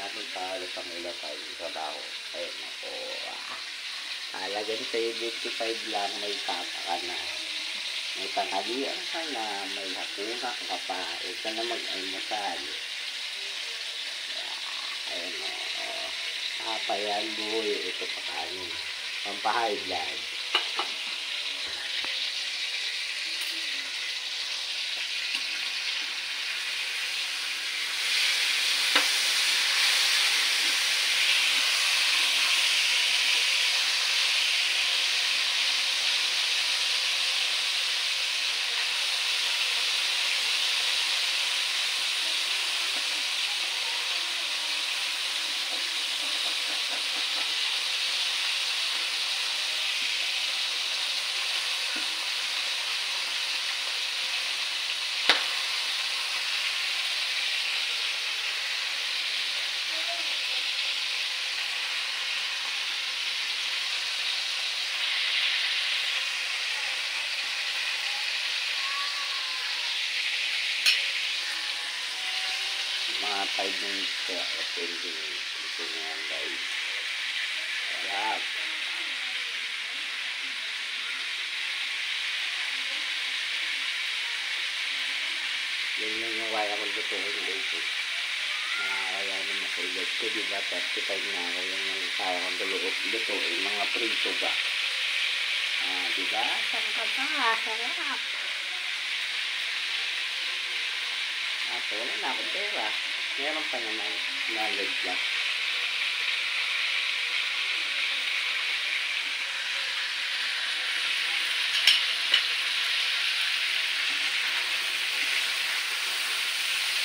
natin para sa mula tayo sa trabaho. Ayun ako. Halagang 75 lang, may tata ka na. May tanghalian ka na, may hapunan ka pa. Huwag ka na mag-almasal. Ayun o. Papayan buhay. Ito pa kanin. Pampahigh blood. Mga 5 minutes kaya o 20 minutes. Ito na yan guys. Sarap. Yun lang yung kaya kong lutuin guys. Kaya naman sa edad ko, diba? 35 na ako. Yung kaya kong lutuin. Mga prito ba? Diba? Sarap. So, wala na akong pera. Meron pa naman. Knowledge lang.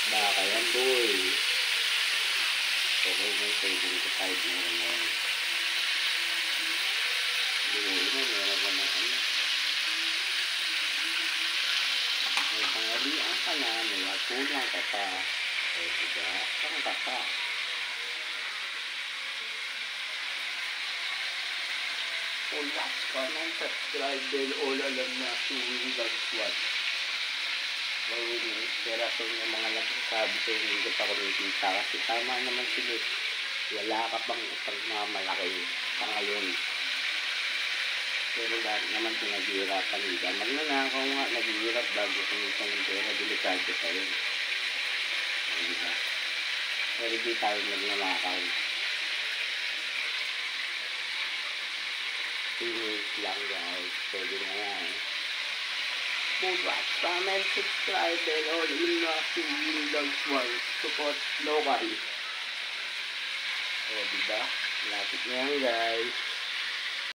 Baka yan, boy. Okay, may saving ko 5 na naman. Buhay mo, meron ko na ano. May pangalian ka na, may kulang ka pa. Diba? Saan ka pa? All watch, comment, subscribe, bell, all alam na suwing vlog. Gawin yung inspirasyon ng mga nagsasabi sa hindi ko pa kumikita kasi tama naman sila. Wala ka pang ipagmamalaki sa ngayon. Pero dahil naman pinaghihirapan nila. Magnanakaw nga, naghihirap bago kumita ng pera, delikado sa yun. Diba? Pero di tayo magnanakaw. 3 minutes lang guys. Pwede na yan. Watch, comment, subscribe, and all in the Windows 1. Support local. O, diba? Lapit na yan guys.